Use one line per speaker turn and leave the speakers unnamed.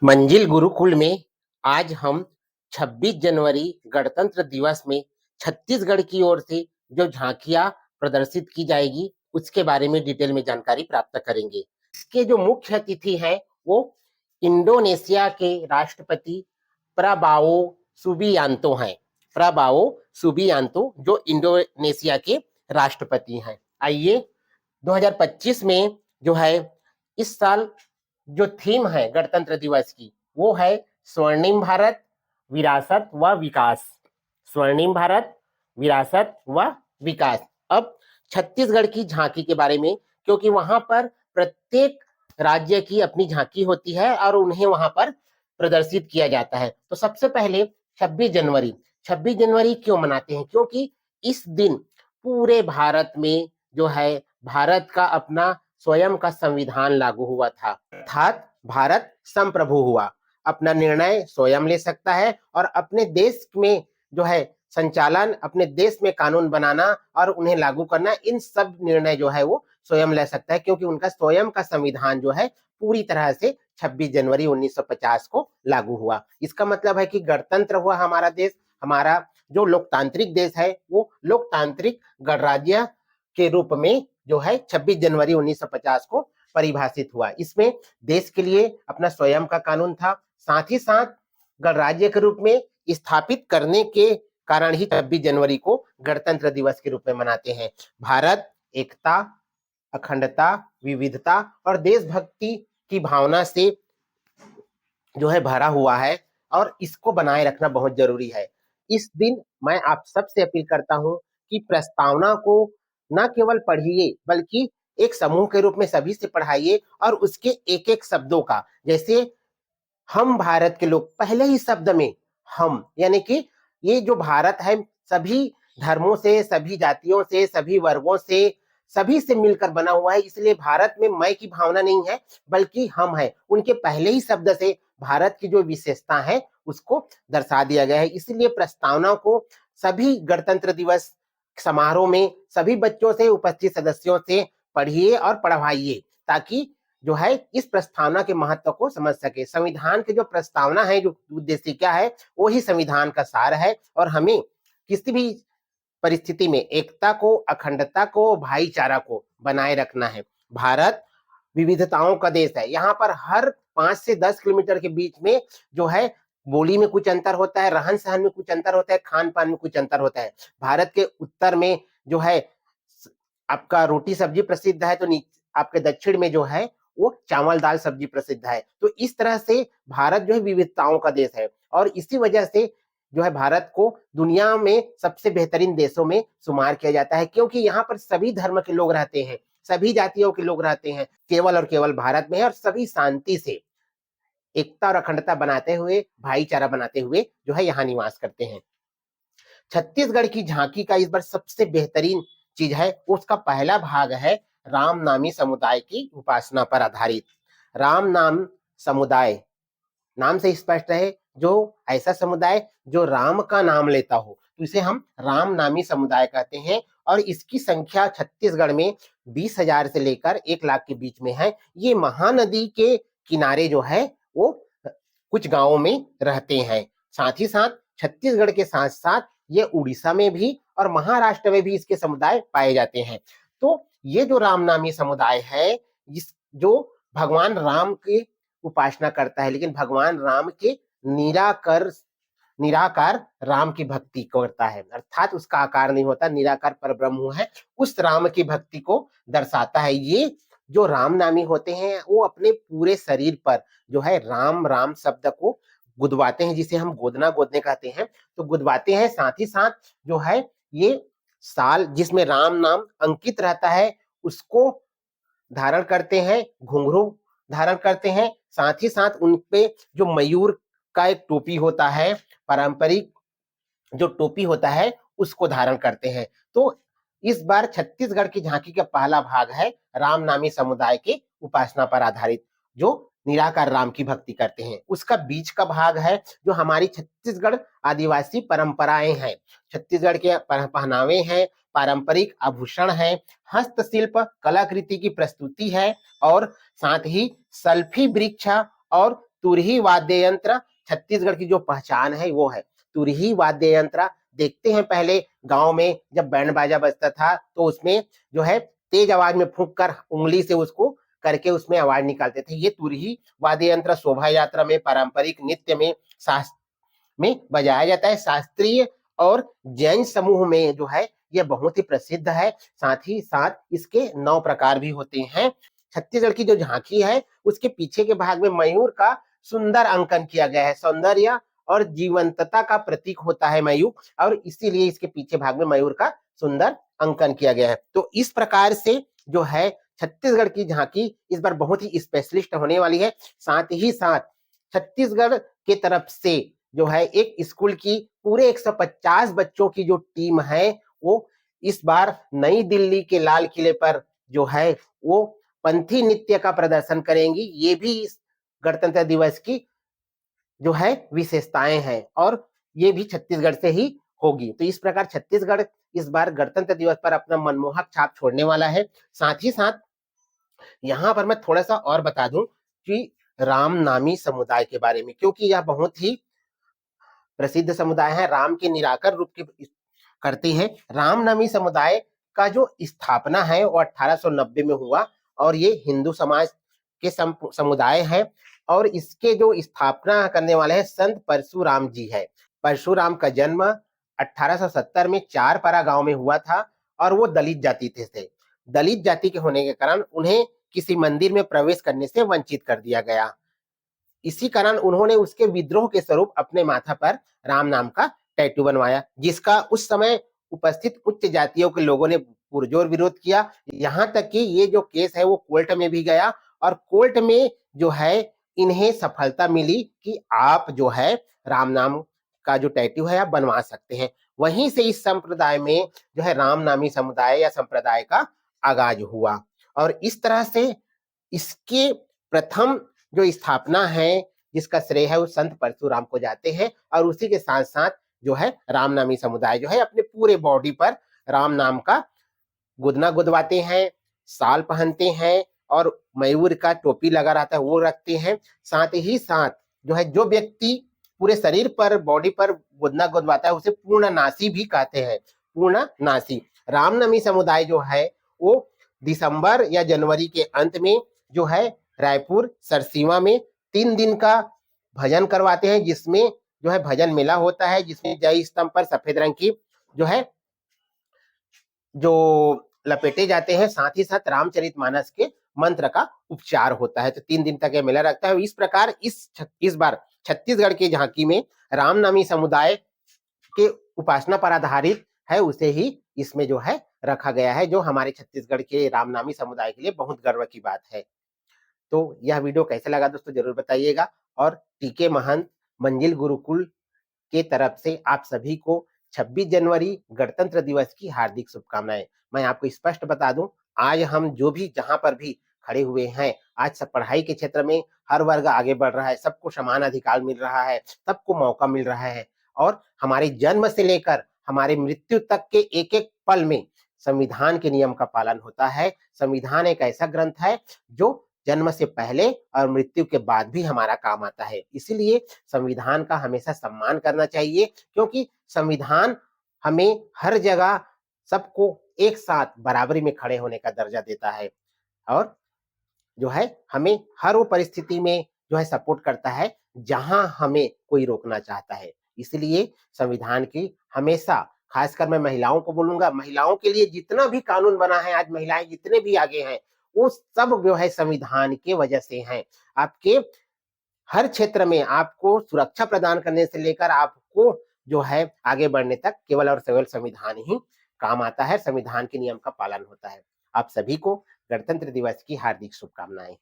मंजिल गुरुकुल में आज हम 26 जनवरी गणतंत्र दिवस में छत्तीसगढ़ की ओर से जो झांकियां प्रदर्शित की जाएगी उसके बारे में डिटेल में जानकारी प्राप्त करेंगे। इसके जो मुख्य अतिथि हैं वो इंडोनेशिया के राष्ट्रपति प्रबावो सुबियांतो हैं। प्रबावो सुबियांतो जो इंडोनेशिया के राष्ट्रपति हैं। आइए 2025 में जो है इस साल जो थीम है गणतंत्र दिवस की वो है स्वर्णिम भारत विरासत व विकास। स्वर्णिम भारत विरासत व विकास। अब छत्तीसगढ़ की झांकी के बारे में, क्योंकि वहां पर प्रत्येक राज्य की अपनी झांकी होती है और उन्हें वहां पर प्रदर्शित किया जाता है। तो सबसे पहले 26 जनवरी क्यों मनाते हैं? क्योंकि इस दिन पूरे भारत में जो है भारत का अपना स्वयं का संविधान लागू हुआ था, अर्थात भारत संप्रभु हुआ, अपना निर्णय स्वयं ले सकता है और अपने देश में जो है संचालन, अपने देश में कानून बनाना और उन्हें लागू करना, इन सब निर्णय जो है वो स्वयं ले सकता है, क्योंकि उनका स्वयं का संविधान जो है पूरी तरह से 26 जनवरी 1950 को लागू हुआ। इसका मतलब है कि गणतंत्र हुआ हमारा देश, हमारा जो लोकतांत्रिक देश है वो लोकतांत्रिक गणराज्य के रूप में जो है 26 जनवरी 1950 को परिभाषित हुआ। इसमें देश के लिए अपना स्वयं का कानून था, साथ ही साथ गणराज्य के रूप में स्थापित करने के कारण ही 26 जनवरी को गणतंत्र दिवस के रूप में मनाते हैं। भारत एकता, अखंडता, विविधता और देशभक्ति की भावना से जो है भरा हुआ है और इसको बनाए रखना बहुत जरूरी है। इस दिन मैं आप सबसे अपील करता हूं कि प्रस्तावना को न केवल पढ़िए बल्कि एक समूह के रूप में सभी से पढ़ाइए और उसके एक एक शब्दों का, जैसे हम भारत के लोग, पहले ही शब्द में हम, यानी कि ये जो भारत है सभी धर्मों से, सभी जातियों से, सभी वर्गों से, सभी से मिलकर बना हुआ है, इसलिए भारत में मैं की भावना नहीं है बल्कि हम है। उनके पहले ही शब्द से भारत की जो विशेषता है उसको दर्शा दिया गया है। इसलिए प्रस्तावना को सभी गणतंत्र दिवस समारोह में सभी बच्चों से, उपस्थित सदस्यों से पढ़िए और पढ़वाइए, ताकि जो है इस प्रस्तावना के महत्व को समझ सके। संविधान की जो प्रस्तावना है, जो उद्देश्य क्या है, वो ही संविधान का सार है और हमें किसी भी परिस्थिति में एकता को, अखंडता को, भाईचारा को बनाए रखना है। भारत विविधताओं का देश है। यहाँ पर हर 5 से 10 किलोमीटर के बीच में जो है बोली में कुछ अंतर होता है, रहन सहन में कुछ अंतर होता है, खान पान में कुछ अंतर होता है। भारत के उत्तर में जो है आपका रोटी सब्जी प्रसिद्ध है, तो आपके दक्षिण में जो है वो चावल दाल सब्जी प्रसिद्ध है। तो इस तरह से भारत जो है विविधताओं का देश है और इसी वजह से जो है भारत को दुनिया में सबसे बेहतरीन देशों में शुमार किया जाता है, क्योंकि यहाँ पर सभी धर्म के लोग रहते हैं, सभी जातियों के लोग रहते हैं, केवल और केवल भारत में है और सभी शांति से एकता और अखंडता बनाते हुए, भाईचारा बनाते हुए जो है यहाँ निवास करते हैं। छत्तीसगढ़ की झांकी का इस बार सबसे बेहतरीन चीज है, उसका पहला भाग है राम नामी समुदाय की उपासना पर आधारित। राम नाम समुदाय, नाम से स्पष्ट है, जो ऐसा समुदाय जो राम का नाम लेता हो, तो इसे हम राम नामी समुदाय कहते हैं और इसकी संख्या छत्तीसगढ़ में 20,000 से लेकर 1 लाख के बीच में है। ये महानदी के किनारे जो है वो कुछ गांवों में रहते हैं। साथ ही साथ छत्तीसगढ़ के साथ साथ ये उड़ीसा में भी और महाराष्ट्र में भी इसके समुदाय पाए जाते हैं। तो ये जो रामनामी समुदाय है, इस जो भगवान राम की उपासना करता है, लेकिन भगवान राम के निराकर निराकार राम की भक्ति करता है, अर्थात उसका आकार नहीं होता, निराकार परब्रह्म है, उस राम की भक्ति को दर्शाता है। ये जो राम नामी होते हैं वो अपने पूरे शरीर पर जो है राम राम शब्द को गुदवाते हैं, जिसे हम गोदना गोदने कहते हैं, तो गुदवाते हैं। साथ ही साथ जो है ये साल जिसमें राम नाम अंकित रहता है उसको धारण करते हैं, घुंघरू धारण करते हैं। साथ ही साथ उन पे जो मयूर का एक टोपी होता है, पारंपरिक जो टोपी होता है उसको धारण करते हैं। तो इस बार छत्तीसगढ़ की झांकी का पहला भाग है राम नामी समुदाय के उपासना पर आधारित, जो निराकार राम की भक्ति करते हैं। उसका बीच का भाग है जो हमारी छत्तीसगढ़ आदिवासी परंपराएं हैं, छत्तीसगढ़ के पहनावे हैं, पारंपरिक आभूषण है, हस्तशिल्प कलाकृति की प्रस्तुति है और साथ ही सल्फी वृक्ष और तुरही वाद्य यंत्र छत्तीसगढ़ की जो पहचान है वो है तुरही वाद्य यंत्र। देखते हैं पहले गांव में जब बैंड बाजा बजता था तो उसमें जो है तेज आवाज में फूंक कर उंगली से उसको करके उसमें आवाज निकालते थे। ये तुरही वाद्य यंत्र शोभा यात्रा में, पारंपरिक नृत्य में, शास्त्र में बजाया जाता है। शास्त्रीय और जैन समूह में जो है यह बहुत ही प्रसिद्ध है। साथ ही साथ इसके 9 प्रकार भी होते हैं। छत्तीसगढ़ की जो झांकी है उसके पीछे के भाग में मयूर का सुंदर अंकन किया गया है। सौंदर्य और जीवंतता का प्रतीक होता है मयूर, और इसीलिए इसके पीछे भाग में मयूर का सुंदर अंकन किया गया है। तो इस प्रकार से जो है छत्तीसगढ़ की झांकी इस बार बहुत ही स्पेशलिस्ट होने वाली है। साथ ही साथ छत्तीसगढ़ की तरफ से जो है एक स्कूल की पूरे 150 बच्चों की जो टीम है वो इस बार नई दिल्ली के लाल किले पर जो है वो पंथी नृत्य का प्रदर्शन करेंगी। ये भी इस गणतंत्र दिवस की जो है विशेषताएं हैं, और ये भी छत्तीसगढ़ से ही होगी। तो इस प्रकार छत्तीसगढ़ इस बार गणतंत्र दिवस पर अपना मनमोहक छाप छोड़ने वाला है। साथ ही साथ यहाँ पर मैं थोड़ा सा और बता दूं कि रामनामी समुदाय के बारे में, क्योंकि यह बहुत ही प्रसिद्ध समुदाय है, राम के निराकर रूप के करते हैं। रामनामी समुदाय का जो स्थापना है वो 1890 में हुआ, और ये हिंदू समाज के समुदाय है, और इसके जो स्थापना करने वाले हैं संत परशुराम जी है। परशुराम का जन्म 1870 में चारपारा गांव में हुआ था, और वो दलित जाति थे। दलित जाति के होने के कारण उन्हें किसी मंदिर में प्रवेश करने से वंचित कर दिया गया। इसी कारण उन्होंने उसके विद्रोह के स्वरूप अपने माथा पर राम नाम का टैटू बनवाया, जिसका उस समय उपस्थित उच्च जातियों के लोगों ने पुरजोर विरोध किया। यहाँ तक कि ये जो केस है वो कोर्ट में भी गया, और कोर्ट में जो है इन्हें सफलता मिली कि आप जो है राम नाम का जो टैटू है आप बनवा सकते हैं। वहीं से इस संप्रदाय में जो है रामनामी समुदाय या संप्रदाय का आगाज हुआ, और इस तरह से इसके प्रथम जो स्थापना है जिसका श्रेय है वो संत परशुराम को जाते हैं। और उसी के साथ साथ जो है रामनामी समुदाय जो है अपने पूरे बॉडी पर राम नाम का गुदना गुदवाते हैं, साल पहनते हैं, और मयूर का टोपी लगा रहता है वो रखते हैं। साथ ही साथ जो है जो व्यक्ति पूरे शरीर पर, बॉडी पर गुदना गुदवाता है उसे पूर्ण नासी भी कहते हैं। पूर्ण नासी। रामनवमी समुदाय जो है वो दिसंबर या जनवरी के अंत में जो है रायपुर सरसीवा में 3 दिन का भजन करवाते हैं, जिसमें जो है भजन मेला होता है, जिसमें जय स्तंभ पर सफेद रंग की जो है जो लपेटे जाते हैं। साथ ही साथ रामचरितमानस के मंत्र का उपचार होता है। तो 3 दिन तक यह मेला रखता है। इस प्रकार इस बार छत्तीसगढ़ की झांकी में रामनामी समुदाय के उपासना पर आधारित है, उसे ही इसमें जो है रखा गया है, जो हमारे छत्तीसगढ़ के रामनामी समुदाय के लिए बहुत गर्व की बात है। तो यह वीडियो कैसा लगा दोस्तों जरूर बताइएगा, और टीके महंत मंजिल गुरुकुल के तरफ से आप सभी को 26 जनवरी गणतंत्र दिवस की हार्दिक शुभकामनाएं। मैं आपको स्पष्ट बता दूं, आज हम जो भी जहां पर भी खड़े हुए हैं, आज सब पढ़ाई के क्षेत्र में हर वर्ग आगे बढ़ रहा है, सबको समान अधिकार मिल रहा है, सबको मौका मिल रहा है, और हमारे जन्म से लेकर हमारे मृत्यु तक के एक एक पल में संविधान के नियम का पालन होता है। संविधान एक ऐसा ग्रंथ है जो जन्म से पहले और मृत्यु के बाद भी हमारा काम आता है। इसीलिए संविधान का हमेशा सम्मान करना चाहिए, क्योंकि संविधान हमें हर जगह सबको एक साथ बराबरी में खड़े होने का दर्जा देता है, और जो है हमें हर वो परिस्थिति में जो है सपोर्ट करता है जहां हमें कोई रोकना चाहता है। इसलिए संविधान की हमेशा, खासकर मैं महिलाओं को बोलूंगा, महिलाओं के लिए जितना भी कानून बना है, आज महिलाएं जितने भी आगे हैं, वो सब जो है संविधान के वजह से हैं। आपके हर क्षेत्र में आपको सुरक्षा प्रदान करने से लेकर आपको जो है आगे बढ़ने तक केवल और केवल संविधान ही काम आता है। संविधान के नियम का पालन होता है। आप सभी को गणतंत्र दिवस की हार्दिक शुभकामनाएं।